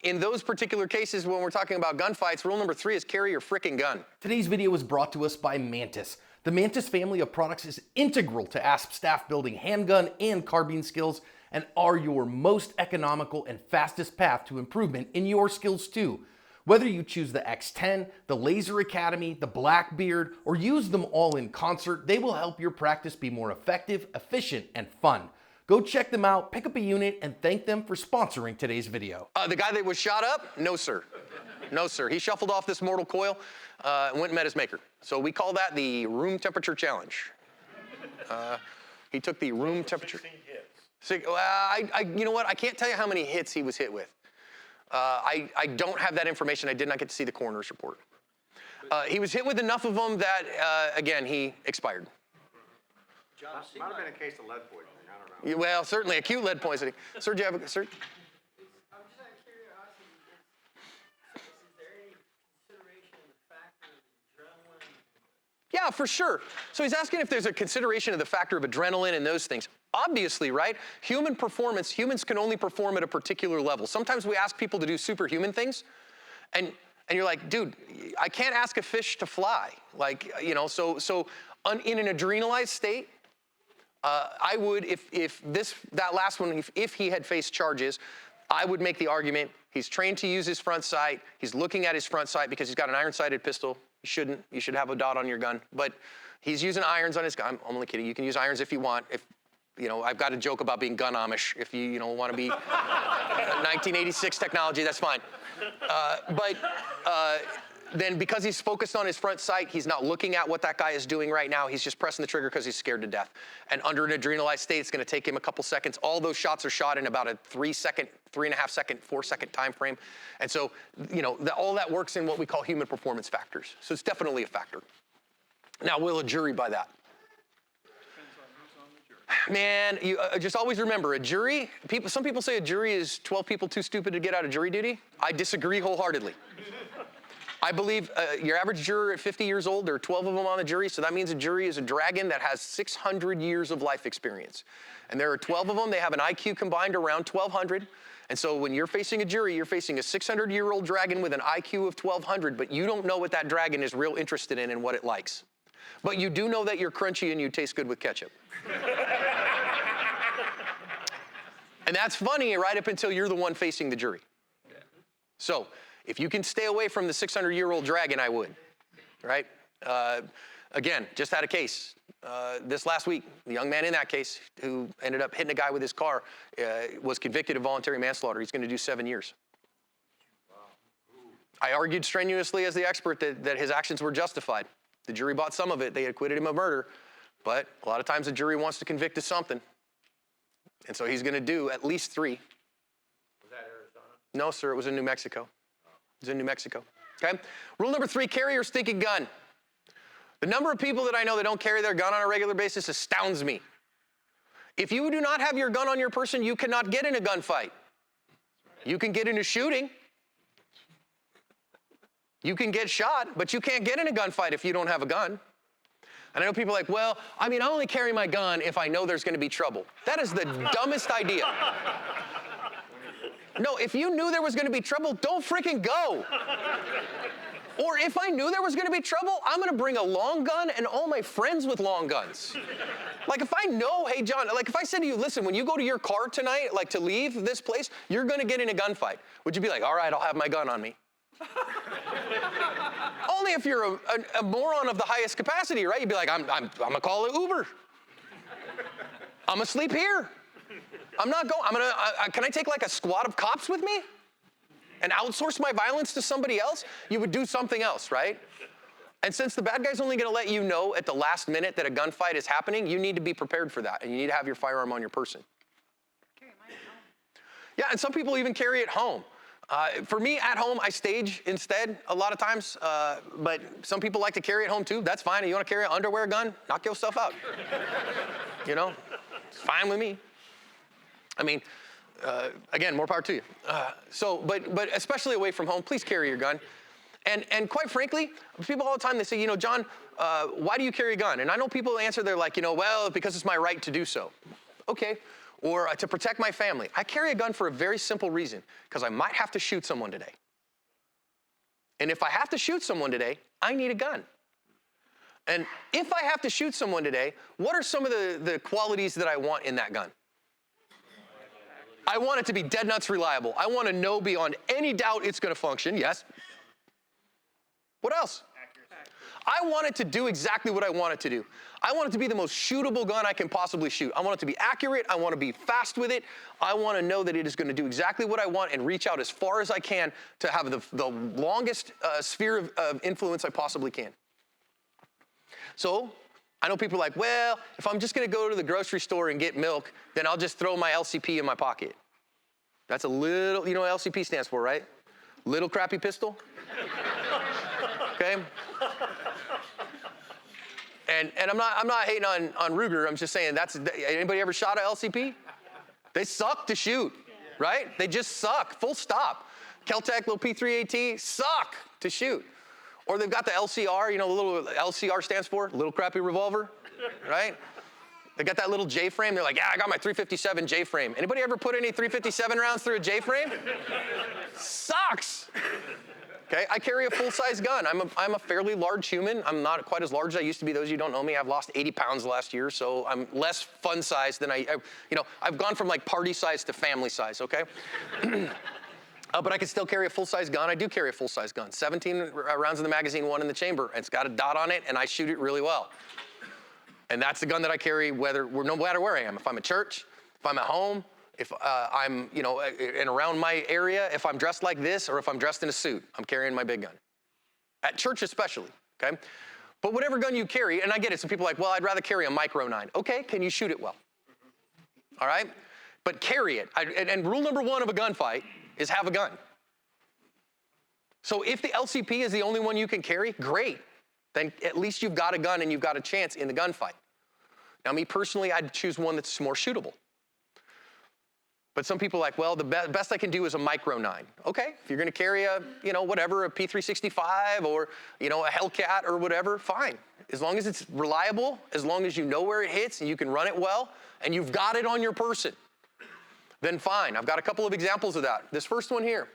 in those particular cases, when we're talking about gunfights, rule number 3 is carry your frickin' gun. Today's video is brought to us by Mantis. The Mantis family of products is integral to ASP staff building handgun and carbine skills and are your most economical and fastest path to improvement in your skills too. Whether you choose the X10, the Laser Academy, the Blackbeard, or use them all in concert, they will help your practice be more effective, efficient, and fun. Go check them out, pick up a unit, and thank them for sponsoring today's video. The guy that was shot up? No, sir. No, sir. He shuffled off this mortal coil and went and met his maker. So we call that the room temperature challenge. He took the room temperature. 16 hits. You know what? I can't tell you how many hits he was hit with. I don't have that information. I did not get to see the coroner's report. He was hit with enough of them that, again, he expired. Might have been a case of lead poisoning. I don't know. Well, certainly acute lead poisoning. Sir, do you have a... Sir? I'm just out of curiosity, is there any consideration of the factor of adrenaline? Yeah, for sure. So he's asking if there's a consideration of the factor of adrenaline and those things. Obviously, right? Human performance, humans can only perform at a particular level. Sometimes we ask people to do superhuman things, and you're like, dude, I can't ask a fish to fly. Like, you know, in an adrenalized state, I would, that last one, if he had faced charges, I would make the argument he's trained to use his front sight. He's looking at his front sight because he's got an iron-sighted pistol. You shouldn't. You should have a dot on your gun. But he's using irons on his gun. I'm only kidding. You can use irons if you want. I've got a joke about being gun Amish. If you want to be 1986 technology, that's fine. Then because he's focused on his front sight, he's not looking at what that guy is doing right now. He's just pressing the trigger because he's scared to death. And under an adrenalized state, it's going to take him a couple seconds. All those shots are shot in about a 3-second, 3.5 second, 4-second time frame. And so, all that works in what we call human performance factors. So it's definitely a factor. Now, will a jury buy that? Man, you just always remember, a jury, some people say a jury is 12 people too stupid to get out of jury duty. I disagree wholeheartedly. I believe your average juror at 50 years old, there are 12 of them on the jury, so that means a jury is a dragon that has 600 years of life experience. And there are 12 of them. They have an IQ combined around 1,200. And so when you're facing a jury, you're facing a 600-year-old dragon with an IQ of 1,200, but you don't know what that dragon is real interested in and what it likes. But you do know that you're crunchy and you taste good with ketchup. And that's funny right up until you're the one facing the jury. So if you can stay away from the 600-year-old dragon, I would, right? Again, just had a case this last week. The young man in that case who ended up hitting a guy with his car was convicted of voluntary manslaughter. He's going to do 7 years. I argued strenuously as the expert that his actions were justified. The jury bought some of it. They acquitted him of murder. But a lot of times the jury wants to convict of something. And so he's going to do at least 3. Was that Arizona? No, sir. It was in New Mexico. It was in New Mexico. Okay? Rule number 3, carry your stinking gun. The number of people that I know that don't carry their gun on a regular basis astounds me. If you do not have your gun on your person, you cannot get in a gunfight. You can get in a shooting. You can get shot, but you can't get in a gunfight if you don't have a gun. And I know people are like, well, I only carry my gun if I know there's going to be trouble. That is the dumbest idea. No, if you knew there was going to be trouble, don't freaking go. Or if I knew there was going to be trouble, I'm going to bring a long gun and all my friends with long guns. Like if I know, hey, John, like if I said to you, listen, when you go to your car tonight, like to leave this place, you're going to get in a gunfight. Would you be like, all right, I'll have my gun on me? Only if you're a moron of the highest capacity, right? You'd be like, I'm going to call it Uber. I'm going to sleep here. I'm not going, can I take like a squad of cops with me? And outsource my violence to somebody else? You would do something else, right? And since the bad guy's only going to let you know at the last minute that a gunfight is happening, you need to be prepared for that, and you need to have your firearm on your person. Carry mine at home. Yeah, and some people even carry it home. For me, at home, I stage instead a lot of times, but some people like to carry it home too. That's fine. If you want to carry an underwear gun, knock yourself out. It's fine with me. Again, more power to you. But especially away from home, please carry your gun. And quite frankly, people all the time, they say, John, why do you carry a gun? And I know people answer, they're like, well, because it's my right to do so. Okay, or to protect my family. I carry a gun for a very simple reason, because I might have to shoot someone today. And if I have to shoot someone today, I need a gun. And if I have to shoot someone today, what are some of the qualities that I want in that gun? I want it to be dead nuts reliable. I want to know beyond any doubt it's going to function, yes. What else? I want it to do exactly what I want it to do. I want it to be the most shootable gun I can possibly shoot. I want it to be accurate. I want to be fast with it. I want to know that it is going to do exactly what I want and reach out as far as I can to have the longest sphere of influence I possibly can. So I know people are like, well, if I'm just going to go to the grocery store and get milk, then I'll just throw my LCP in my pocket. That's a little, you know what LCP stands for, right? Little crappy pistol. Okay? And I'm not hating on Ruger. I'm just saying anybody ever shot a LCP? They suck to shoot, right? They just suck, full stop. Kel-Tec, little P3AT, suck to shoot. Or they've got the LCR, you know, the little LCR stands for, little crappy revolver, right? They got that little J-frame. They're like, yeah, I got my 357 J-frame. Anybody ever put any 357 rounds through a J-frame? Sucks. Okay, I carry a full-size gun. I'm a fairly large human. I'm not quite as large as I used to be. Those of you who don't know me, I've lost 80 pounds last year, so I'm less fun size than I've gone from like party size to family size, okay? But I can still carry a full-size gun. I do carry a full-size gun. 17 rounds in the magazine, 1 in the chamber. It's got a dot on it, and I shoot it really well. And that's the gun that I carry no matter where I am. If I'm at church, if I'm at home, if I'm, and around my area, if I'm dressed like this or if I'm dressed in a suit, I'm carrying my big gun. At church especially, okay? But whatever gun you carry, and I get it, some people are like, well, I'd rather carry a Micro 9. Okay, can you shoot it well? All right? But carry it. And rule number 1 of a gunfight is have a gun. So if the LCP is the only one you can carry, great. Then at least you've got a gun and you've got a chance in the gunfight. Now, me personally, I'd choose one that's more shootable. But some people are like, well, the best I can do is a Micro 9. Okay, if you're going to carry a P365 or, a Hellcat or whatever, fine. As long as it's reliable, as long as you know where it hits and you can run it well, and you've got it on your person, then fine. I've got a couple of examples of that. This first one here.